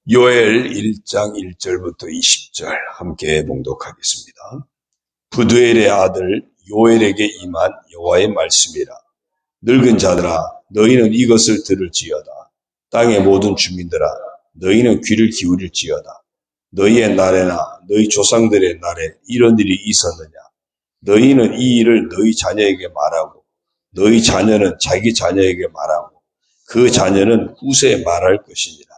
요엘 1장 1절부터 20절 함께 봉독하겠습니다. 부두엘의 아들 요엘에게 임한 여호와의 말씀이라. 늙은 자들아, 너희는 이것을 들을지어다. 땅의 모든 주민들아, 너희는 귀를 기울일지어다. 너희의 날에나 너희 조상들의 날에 이런 일이 있었느냐? 너희는 이 일을 너희 자녀에게 말하고 너희 자녀는 자기 자녀에게 말하고 그 자녀는 후세에 말할 것이니라.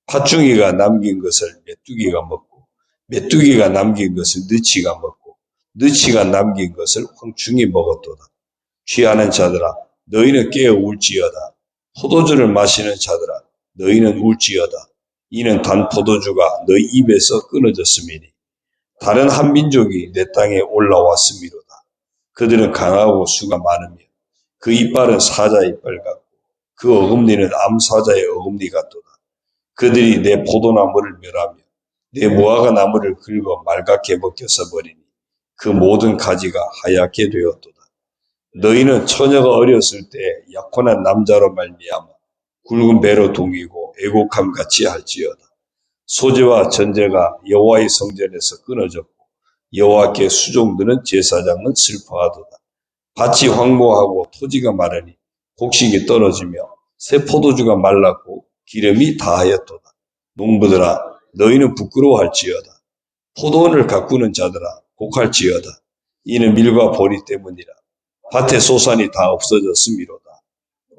팥중이가 남긴 것을 메뚜기가 먹고 메뚜기가 남긴 것을 느치가 먹고 느치가 남긴 것을 황충이 먹었도다. 취하는 자들아, 너희는 깨어 울지어다. 포도주를 마시는 자들아, 너희는 울지어다. 이는 단 포도주가 너희 입에서 끊어졌음이니 다른 한 민족이 내 땅에 올라왔음이로다. 그들은 강하고 수가 많으며 그 이빨은 사자 이빨 같고 그 어금니는 암사자의 어금니 같도다. 그들이 내 포도나무를 멸하며 내 무화과 나무를 긁어 말갛게 벗겨서 버리니 그 모든 가지가 하얗게 되었도다. 너희는 처녀가 어렸을 때 약혼한 남자로 말미암아 굵은 배로 동이고 애곡함 같이 할지어다. 소재와 전제가 여호와의 성전에서 끊어졌고 여호와께 수종드는 제사장은 슬퍼하도다. 밭이 황무하고 토지가 마르니 곡식이 떨어지며 새 포도주가 말랐고 기름이 다하였도다. 농부들아, 너희는 부끄러워할지어다. 포도원을 가꾸는 자들아, 곡할지어다. 이는 밀과 보리 때문이라. 밭의 소산이 다 없어졌음이로다.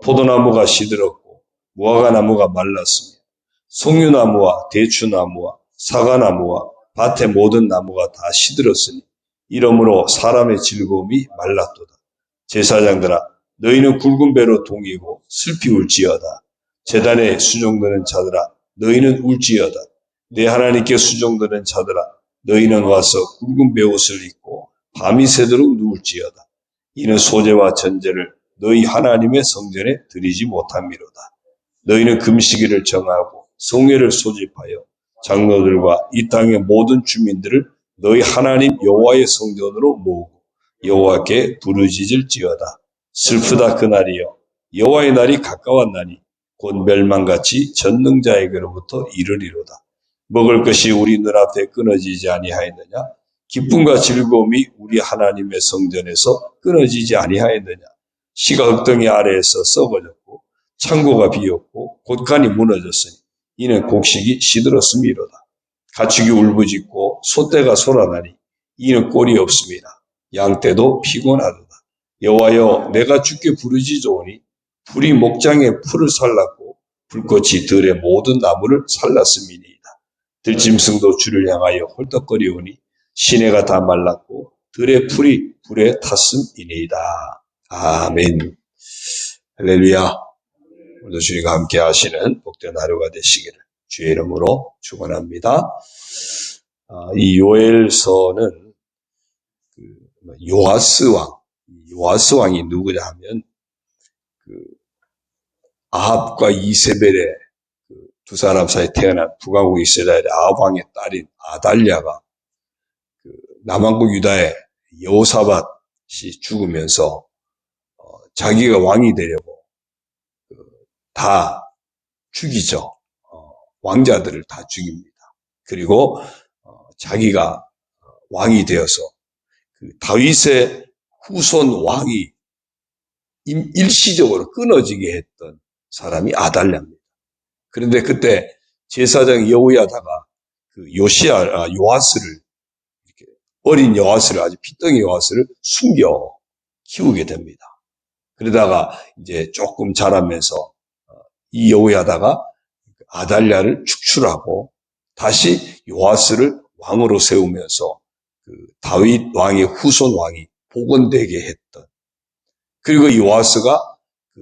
포도나무가 시들었고 무화과 나무가 말랐으며 송유나무와 대추나무와 사과나무와 밭의 모든 나무가 다 시들었으니 이러므로 사람의 즐거움이 말랐도다. 제사장들아, 너희는 굵은 배로 동이고 슬피 울지어다. 제단에 수종드는 자들아, 너희는 울지어다. 내 하나님께 수종드는 자들아, 너희는 와서 굵은 베옷을 입고 밤이 새도록 누울지어다. 이는 소재와 전제를 너희 하나님의 성전에 드리지 못함이로다. 너희는 금시기를 정하고 성회를 소집하여 장로들과 이 땅의 모든 주민들을 너희 하나님 여호와의 성전으로 모으고 여호와께 부르짖을지어다. 슬프다 그날이여. 여호와의 날이 가까웠나니 곧 멸망같이 전능자에게로부터 이르리로다. 먹을 것이 우리 눈앞에 끊어지지 아니하였느냐? 기쁨과 즐거움이 우리 하나님의 성전에서 끊어지지 아니하였느냐? 시가 흙덩이 아래에서 썩어졌고 창고가 비었고 곳간이 무너졌으니 이는 곡식이 시들었음이로다. 가축이 울부짖고 소떼가 소란하니 이는 꼴이 없음이라. 양떼도 피곤하도다. 여호와여, 내가 주께 부르짖으오니 불이 목장의 풀을 살랐고 불꽃이 들의 모든 나무를 살랐음이니이다. 들짐승도 주를 향하여 헐떡거리오니 시내가 다 말랐고 들의 풀이 불에 탔음이니이다. 아멘. 할렐루야. 오늘도 주님과 함께 하시는 복된 하루가 되시기를 주의 이름으로 축원합니다. 이 요엘서는 요아스 왕이 누구냐 하면 아합과 이세벨의 두 사람 사이에 태어난 북왕국 이스라엘의 아합 왕의 딸인 아달랴가 남왕국 유다의 여호사밧이 죽으면서 자기가 왕이 되려고 다 죽이죠. 왕자들을 다 죽입니다. 그리고 자기가 왕이 되어서 다윗의 후손 왕이 일시적으로 끊어지게 했던 사람이 아달랴입니다. 그런데 그때 제사장 여호야다가 요아스를 이렇게 어린 요아스를 아주 핏덩이 요아스를 숨겨 키우게 됩니다. 그러다가 이제 조금 자라면서 이 여호야다가 아달랴를 축출하고 다시 요아스를 왕으로 세우면서 다윗 왕의 후손 왕이 복원되게 했던, 그리고 요아스가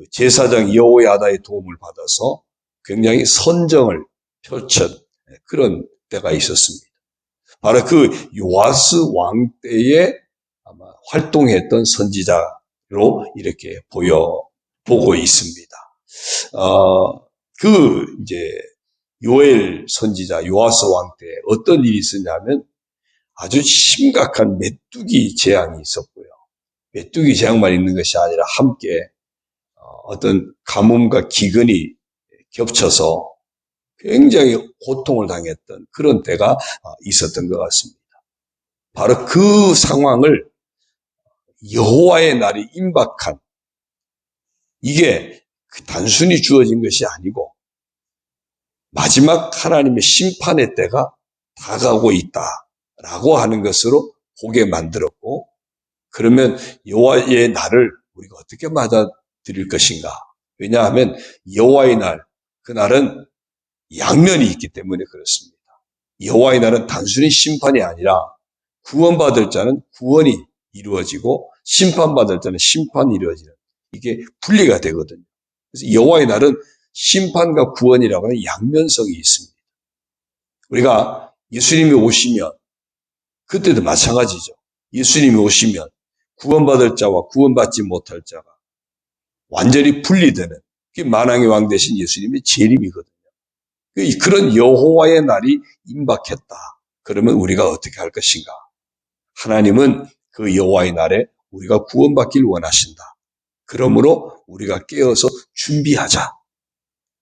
제사장 여호야다의 도움을 받아서 굉장히 선정을 펼친 그런 때가 있었습니다. 바로 그 요아스 왕 때에 아마 활동했던 선지자로 이렇게 보고 있습니다. 이제 요엘 선지자 요아스 왕 때 어떤 일이 있었냐면 아주 심각한 메뚜기 재앙이 있었고요. 메뚜기 재앙만 있는 것이 아니라 함께 어떤 가뭄과 기근이 겹쳐서 굉장히 고통을 당했던 그런 때가 있었던 것 같습니다. 바로 그 상황을 여호와의 날이 임박한, 이게 단순히 주어진 것이 아니고 마지막 하나님의 심판의 때가 다가오고 있다라고 하는 것으로 보게 만들었고, 그러면 여호와의 날을 우리가 어떻게 맞아들일 것인가? 왜냐하면 여호와의 날, 그날은 양면이 있기 때문에 그렇습니다. 여호와의 날은 단순히 심판이 아니라 구원받을 자는 구원이 이루어지고 심판받을 자는 심판이 이루어지는, 이게 분리가 되거든요. 그래서 여호와의 날은 심판과 구원이라고 하는 양면성이 있습니다. 우리가 예수님이 오시면, 그때도 마찬가지죠. 예수님이 오시면 구원받을 자와 구원받지 못할 자가 완전히 분리되는, 그게 만왕의 왕 되신 예수님의 재림이거든요. 그런 여호와의 날이 임박했다. 그러면 우리가 어떻게 할 것인가? 하나님은 그 여호와의 날에 우리가 구원받길 원하신다. 그러므로 우리가 깨어서 준비하자.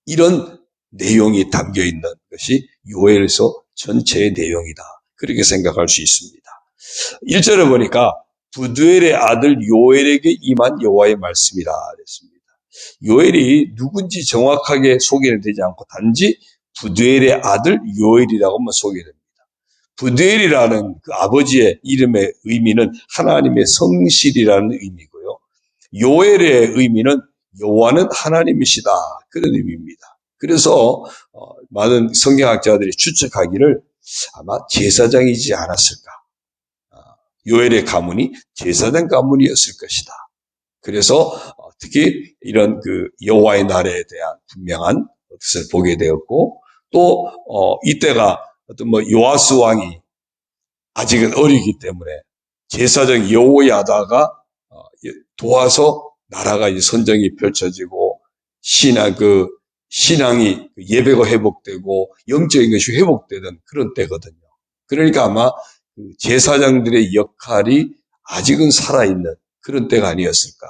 이런 내용이 담겨 있는 것이 요엘서 전체의 내용이다. 그렇게 생각할 수 있습니다. 1절에 보니까 부두엘의 아들 요엘에게 임한 여호와의 말씀이라 그랬습니다. 요엘이 누군지 정확하게 소개는 되지 않고 단지 부두엘의 아들 요엘이라고만 소개됩니다. 부두엘이라는 그 아버지의 이름의 의미는 하나님의 성실이라는 의미고요. 요엘의 의미는 여호와는 하나님이시다, 그런 의미입니다. 그래서 많은 성경학자들이 추측하기를 아마 제사장이지 않았을까. 요엘의 가문이 제사장 가문이었을 것이다. 그래서 특히 이런 그 여호와의 날에 대한 분명한 것을 보게 되었고, 또 이때가 어떤 요아스 왕이 아직은 어리기 때문에 제사장 여호야다가 도와서 나라가 이제 선정이 펼쳐지고 신앙이 예배가 회복되고 영적인 것이 회복되던 그런 때거든요. 그러니까 아마 제사장들의 역할이 아직은 살아있는 그런 때가 아니었을까.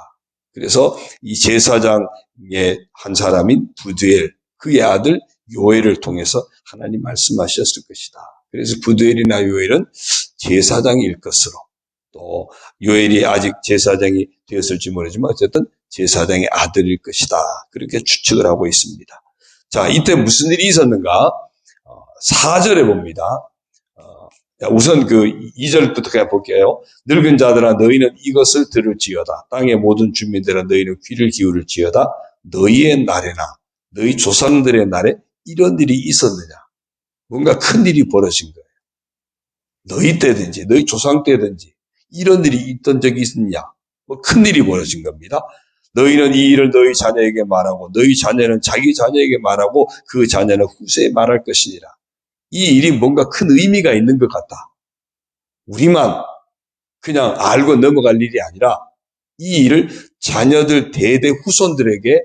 그래서 이 제사장의 한 사람인 부두엘, 그의 아들 요엘을 통해서 하나님 말씀하셨을 것이다. 그래서 부두엘이나 요엘은 제사장일 것으로, 또 요엘이 아직 제사장이 되었을지 모르지만 어쨌든 제사장의 아들일 것이다. 그렇게 추측을 하고 있습니다. 자, 이때 무슨 일이 있었는가? 4절에 봅니다. 우선 그 2절부터 그냥 볼게요. 늙은 자들아 너희는 이것을 들을지어다. 땅의 모든 주민들아 너희는 귀를 기울일지어다. 너희의 날에나 너희 조상들의 날에 이런 일이 있었느냐? 뭔가 큰 일이 벌어진 거예요. 너희 때든지 너희 조상 때든지 이런 일이 있던 적이 있느냐? 큰 일이 벌어진 겁니다. 너희는 이 일을 너희 자녀에게 말하고 너희 자녀는 자기 자녀에게 말하고 그 자녀는 후세에 말할 것이니라. 이 일이 뭔가 큰 의미가 있는 것 같다. 우리만 그냥 알고 넘어갈 일이 아니라 이 일을 자녀들 대대 후손들에게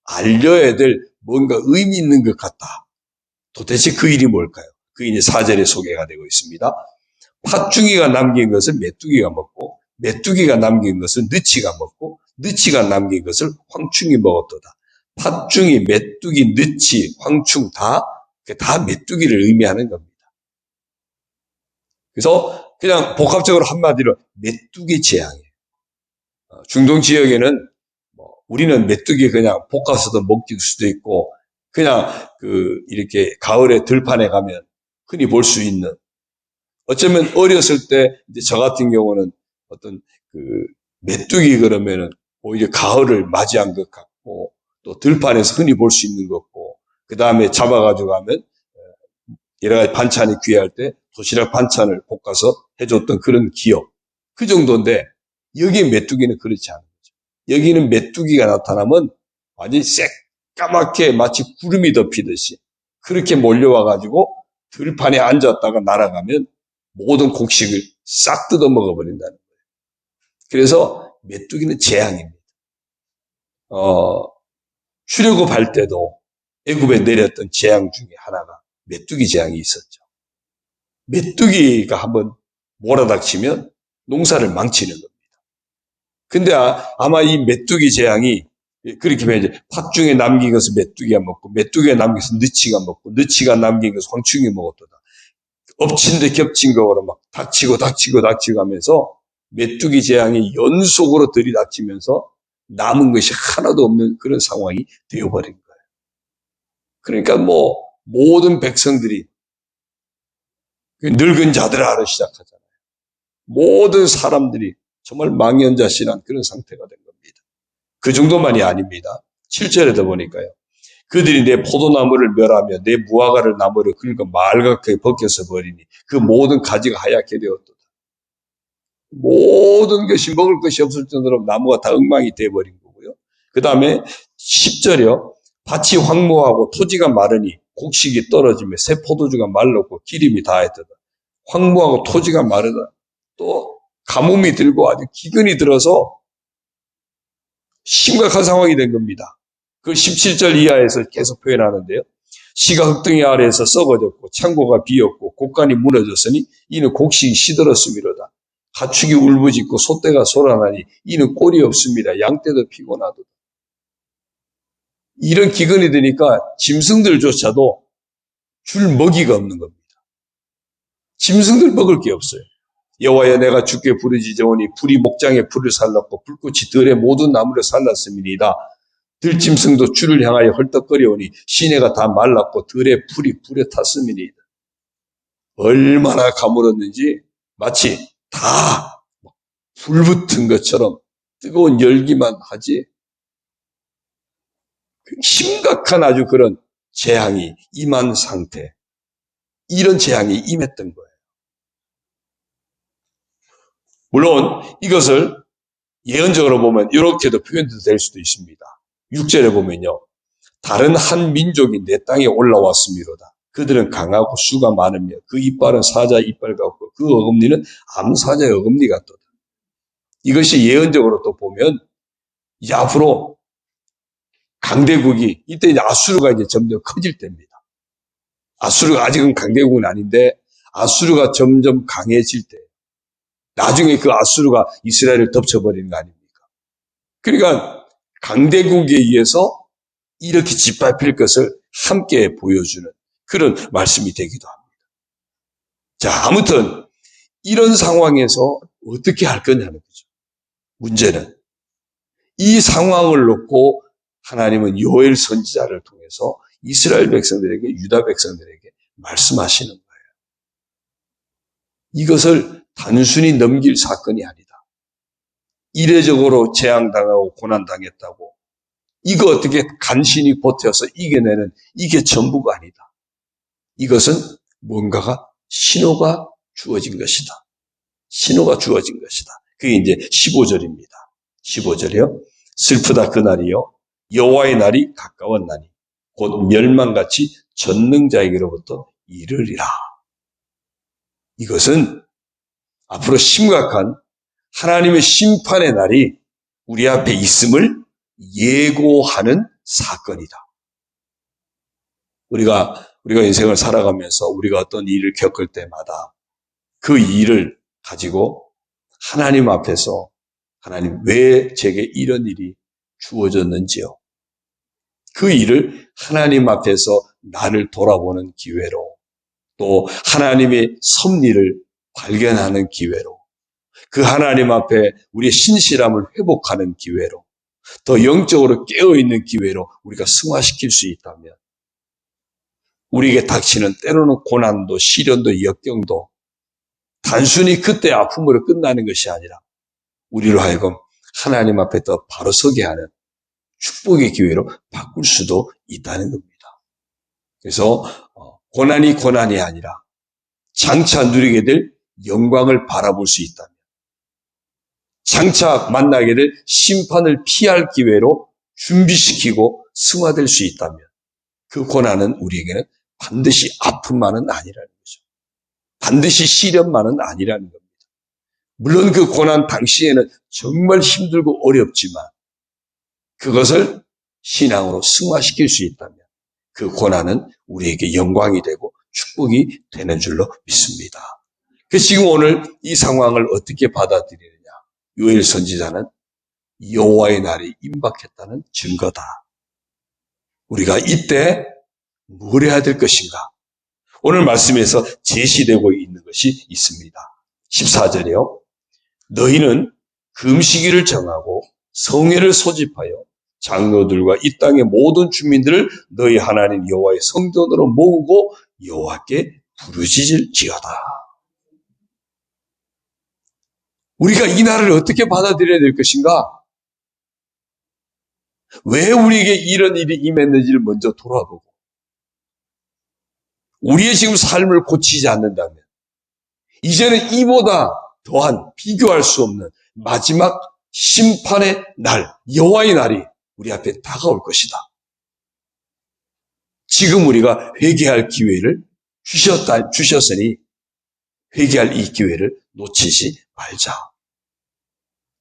알려야 될 뭔가 의미 있는 것 같다. 도대체 그 일이 뭘까요? 그 일이 4절에 소개가 되고 있습니다. 팥중이가 남긴 것을 메뚜기가 먹고 메뚜기가 남긴 것을 느치가 먹고 느치가 남긴 것을 황충이 먹었도다. 팥중이, 메뚜기, 느치, 황충 다 메뚜기를 의미하는 겁니다. 그래서 그냥 복합적으로 한마디로 메뚜기 재앙이에요. 중동 지역에는 우리는 메뚜기 그냥 볶아서도 먹을 수도 있고 그냥 이렇게 가을에 들판에 가면 흔히 볼 수 있는, 어쩌면 어렸을 때 이제 저 같은 경우는 어떤 메뚜기 그러면은 오히려 가을을 맞이한 것 같고 또 들판에서 흔히 볼 수 있는 것 같고, 그 다음에 잡아가지고 가면 여러 가지 반찬이 귀할 때 도시락 반찬을 볶아서 해줬던 그런 기억, 그 정도인데 여기 메뚜기는 그렇지 않은 거죠. 여기는 메뚜기가 나타나면 완전히 새까맣게 마치 구름이 덮이듯이 그렇게 몰려와가지고 들판에 앉았다가 날아가면 모든 곡식을 싹 뜯어 먹어버린다는 거예요. 그래서 메뚜기는 재앙입니다. 출애굽할 때도 애굽에 내렸던 재앙 중에 하나가 메뚜기 재앙이 있었죠. 메뚜기가 한번 몰아닥치면 농사를 망치는 겁니다. 근데 아마 이 메뚜기 재앙이 그렇게 하면 이제 팥중에 남긴 것을 메뚜기가 먹고 메뚜기가 남긴 것을 느치가 먹고 느치가 남긴 것을 황충이 먹었도다. 엎친 데 겹친 거로 막 닥치고 하면서 메뚜기 재앙이 연속으로 들이닥치면서 남은 것이 하나도 없는 그런 상황이 되어버린 거예요. 그러니까 모든 백성들이 늙은 자들아를 시작하잖아요. 모든 사람들이 정말 망연자실한 그런 상태가 된 겁니다. 그 정도만이 아닙니다. 7절에도 보니까요. 그들이 내 포도나무를 멸하며 내 무화과를 나무를 긁어 말갛게 벗겨서 버리니 그 모든 가지가 하얗게 되었도다. 모든 것이 먹을 것이 없을 정도로 나무가 다 엉망이 되어버린 거고요. 그 다음에 10절이요. 밭이 황무하고 토지가 마르니 곡식이 떨어지며 새 포도주가 말랐고 기름이 다했도다. 황무하고 토지가 마르다. 또 가뭄이 들고 아주 기근이 들어서 심각한 상황이 된 겁니다. 그 17절 이하에서 계속 표현하는데요. 씨가 흙등이 아래에서 썩어졌고 창고가 비었고 곡간이 무너졌으니 이는 곡식이 시들었음이로다. 가축이 울부짖고 소떼가 소란하니 이는 꼴이 없습니다. 양떼도 피곤하도다. 이런 기근이 되니까 짐승들조차도 줄 먹이가 없는 겁니다. 짐승들 먹을 게 없어요. 여호와여 내가 주께 부르짖으오니 불이 목장에 불을 살랐고 불꽃이 들의 모든 나무를 살랐음이니이다. 들짐승도 주를 향하여 헐떡거려오니 시내가 다 말랐고 들의 풀이 불에 탔음이니이다. 얼마나 가물었는지 마치 다 불붙은 것처럼 뜨거운 열기만 하지 심각한 아주 그런 재앙이 임한 상태, 이런 재앙이 임했던 거예요. 물론 이것을 예언적으로 보면 이렇게도 표현될 수도 있습니다. 6절에 보면요. 다른 한 민족이 내 땅에 올라왔음이로다. 그들은 강하고 수가 많으며 그 이빨은 사자의 이빨 같고 그 어금니는 암사자의 어금니 같도다. 이것이 예언적으로 또 보면 이제 앞으로 강대국이 이때 이제 아수르가 이제 점점 커질 때입니다. 아수르가 아직은 강대국은 아닌데 아수르가 점점 강해질 때 나중에 그 아수르가 이스라엘을 덮쳐버리는 거 아닙니까? 그러니까 강대국에 의해서 이렇게 짓밟힐 것을 함께 보여주는 그런 말씀이 되기도 합니다. 자, 아무튼 이런 상황에서 어떻게 할 거냐는 거죠. 문제는 이 상황을 놓고 하나님은 요엘 선지자를 통해서 이스라엘 백성들에게, 유다 백성들에게 말씀하시는 거예요. 이것을 단순히 넘길 사건이 아니다. 이례적으로 재앙당하고 고난당했다고 이거 어떻게 간신히 버텨서 이겨내는 이게 전부가 아니다. 이것은 뭔가가 신호가 주어진 것이다. 신호가 주어진 것이다. 그게 이제 15절입니다. 15절이요. 슬프다 그날이요. 여호와의 날이 가까웠나니 곧 멸망같이 전능자에게로부터 이르리라. 이것은 앞으로 심각한 하나님의 심판의 날이 우리 앞에 있음을 예고하는 사건이다. 우리가 인생을 살아가면서 우리가 어떤 일을 겪을 때마다 그 일을 가지고 하나님 앞에서 하나님 왜 제게 이런 일이 주어졌는지요. 그 일을 하나님 앞에서 나를 돌아보는 기회로 또 하나님의 섭리를 발견하는 기회로 그 하나님 앞에 우리의 신실함을 회복하는 기회로 더 영적으로 깨어있는 기회로 우리가 승화시킬 수 있다면 우리에게 닥치는 때로는 고난도 시련도 역경도 단순히 그때 아픔으로 끝나는 것이 아니라 우리로 하여금 하나님 앞에 더 바로 서게 하는 축복의 기회로 바꿀 수도 있다는 겁니다. 그래서 고난이 아니라 장차 누리게 될 영광을 바라볼 수 있다면 장차 만나게 될 심판을 피할 기회로 준비시키고 승화될 수 있다면 그 고난은 우리에게는 반드시 아픔만은 아니라는 거죠. 반드시 시련만은 아니라는 겁니다. 물론 그 고난 당시에는 정말 힘들고 어렵지만 그것을 신앙으로 승화시킬 수 있다면 그 고난은 우리에게 영광이 되고 축복이 되는 줄로 믿습니다. 그래서 지금 오늘 이 상황을 어떻게 받아들이느냐. 요엘 선지자는 여호와의 날이 임박했다는 증거다. 우리가 이때 뭘 해야 될 것인가? 오늘 말씀에서 제시되고 있는 것이 있습니다. 14절이요. 너희는 금식일을 정하고 성회를 소집하여 장로들과 이 땅의 모든 주민들을 너희 하나님 여호와의 성전으로 모으고 여호와께 부르짖을지어다. 우리가 이 날을 어떻게 받아들여야 될 것인가? 왜 우리에게 이런 일이 임했는지를 먼저 돌아보고 우리의 지금 삶을 고치지 않는다면 이제는 이보다 또한 비교할 수 없는 마지막 심판의 날, 여호와의 날이 우리 앞에 다가올 것이다. 지금 우리가 회개할 기회를 주셨으니 회개할 이 기회를 놓치지 말자.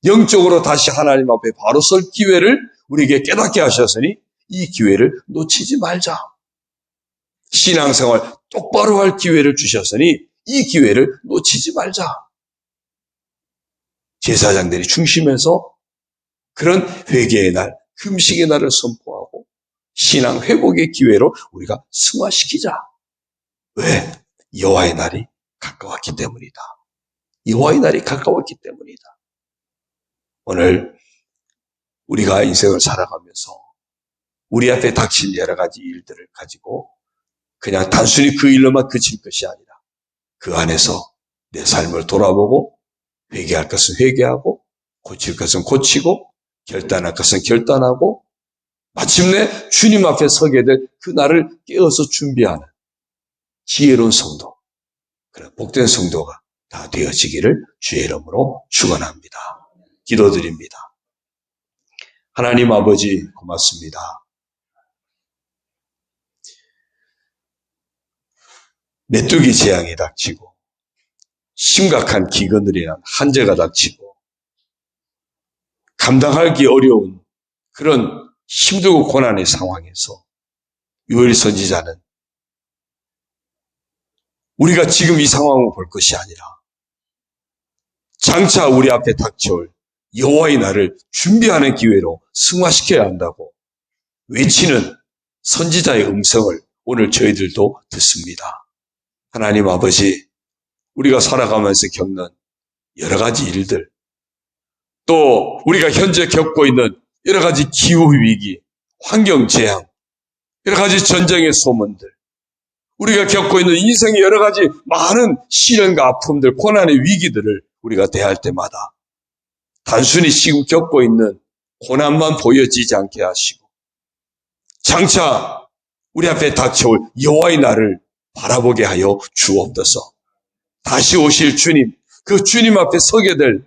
영적으로 다시 하나님 앞에 바로 설 기회를 우리에게 깨닫게 하셨으니 이 기회를 놓치지 말자. 신앙생활 똑바로 할 기회를 주셨으니 이 기회를 놓치지 말자. 제사장들이 중심에서 그런 회개의 날, 금식의 날을 선포하고 신앙 회복의 기회로 우리가 승화시키자. 왜? 여호와의 날이 가까웠기 때문이다. 여호와의 날이 가까웠기 때문이다. 오늘 우리가 인생을 살아가면서 우리 앞에 닥친 여러 가지 일들을 가지고 그냥 단순히 그 일로만 그칠 것이 아니라 그 안에서 내 삶을 돌아보고 회개할 것은 회개하고 고칠 것은 고치고 결단할 것은 결단하고 마침내 주님 앞에 서게 될 그날을 깨어서 준비하는 지혜로운 성도, 그런 복된 성도가 다 되어지기를 주의 이름으로 축원합니다. 기도드립니다. 하나님 아버지 고맙습니다. 메뚜기 재앙이 닥치고 심각한 기근으로 인한 한재가 닥치고 감당하기 어려운 그런 힘들고 고난의 상황에서 요엘 선지자는 우리가 지금 이 상황을 볼 것이 아니라 장차 우리 앞에 닥쳐올 여호와의 날을 준비하는 기회로 승화시켜야 한다고 외치는 선지자의 음성을 오늘 저희들도 듣습니다. 하나님 아버지, 우리가 살아가면서 겪는 여러 가지 일들, 또 우리가 현재 겪고 있는 여러 가지 기후위기, 환경재앙, 여러 가지 전쟁의 소문들, 우리가 겪고 있는 인생의 여러 가지 많은 시련과 아픔들, 고난의 위기들을 우리가 대할 때마다 단순히 지금 겪고 있는 고난만 보여지지 않게 하시고 장차 우리 앞에 닥쳐올 여호와의 날을 바라보게 하여 주옵소서. 다시 오실 주님, 그 주님 앞에 서게 될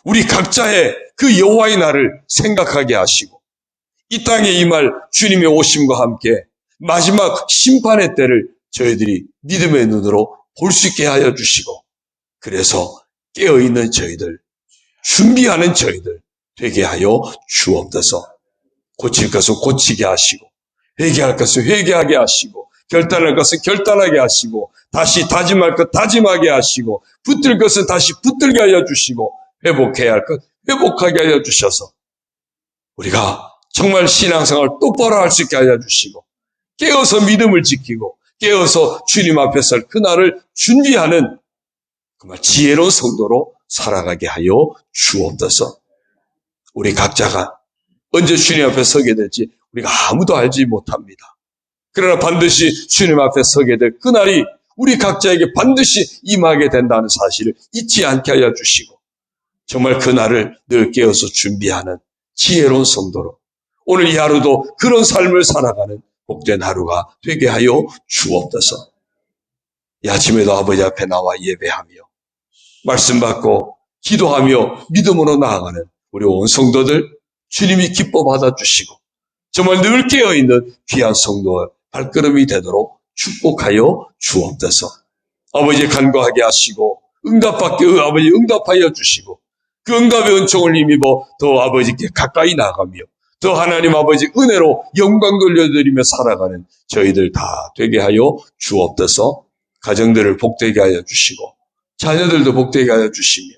우리 각자의 그 여호와의 날을 생각하게 하시고 이 땅에 임할 주님의 오심과 함께 마지막 심판의 때를 저희들이 믿음의 눈으로 볼 수 있게 하여 주시고 그래서 깨어있는 저희들, 준비하는 저희들 되게 하여 주옵소서. 고칠 것은 고치게 하시고 회개할 것은 회개하게 하시고 결단할 것은 결단하게 하시고 다시 다짐할 것 다짐하게 하시고 붙들 것은 다시 붙들게 하여 주시고 회복해야 할 것 회복하게 하여 주셔서 우리가 정말 신앙생활 똑바로 할 수 있게 하여 주시고 깨어서 믿음을 지키고 깨어서 주님 앞에 설 그날을 준비하는 정말 지혜로운 성도로 살아가게 하여 주옵소서. 우리 각자가 언제 주님 앞에 서게 될지 우리가 아무도 알지 못합니다. 그러나 반드시 주님 앞에 서게 될 그날이 우리 각자에게 반드시 임하게 된다는 사실을 잊지 않게 하여 주시고 정말 그날을 늘 깨어서 준비하는 지혜로운 성도로 오늘 이 하루도 그런 삶을 살아가는 복된 하루가 되게 하여 주옵소서. 이 아침에도 아버지 앞에 나와 예배하며 말씀 받고 기도하며 믿음으로 나아가는 우리 온 성도들 주님이 기뻐 받아주시고 정말 늘 깨어있는 귀한 성도의 발걸음이 되도록 축복하여 주옵소서. 아버지 간구하게 하시고 응답받게 아버지 응답하여 주시고 그 응답의 은총을 힘입어 더 아버지께 가까이 나가며 더 하나님 아버지 은혜로 영광 돌려드리며 살아가는 저희들 다 되게 하여 주옵소서. 가정들을 복되게 하여 주시고 자녀들도 복되게 하여 주시며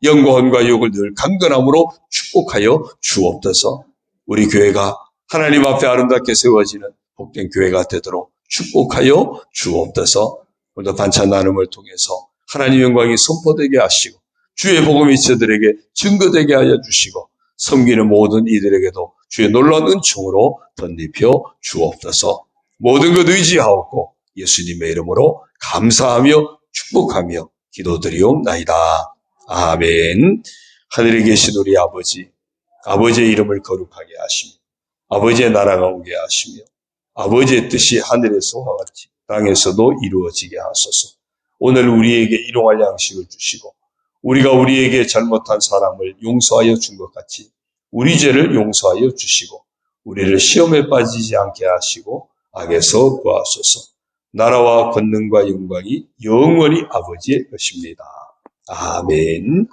영광과 욕을 늘 강건함으로 축복하여 주옵소서. 우리 교회가 하나님 앞에 아름답게 세워지는 복된 교회가 되도록 축복하여 주옵소서. 오늘도 반찬 나눔을 통해서 하나님 영광이 선포되게 하시고 주의 복음이 저들에게 증거되게 하여 주시고 섬기는 모든 이들에게도 주의 놀라운 은총으로 덧입혀 주옵소서. 모든 것 의지하옵고 예수님의 이름으로 감사하며 축복하며 기도드리옵나이다. 아멘. 하늘에 계신 우리 아버지, 아버지의 이름을 거룩하게 하시며 아버지의 나라가 오게 하시며 아버지의 뜻이 하늘에서와 같이 땅에서도 이루어지게 하소서. 오늘 우리에게 일용할 양식을 주시고 우리가 우리에게 잘못한 사람을 용서하여 준 것 같이 우리 죄를 용서하여 주시고 우리를 시험에 빠지지 않게 하시고 악에서 구하소서. 나라와 권능과 영광이 영원히 아버지의 것입니다. 아멘.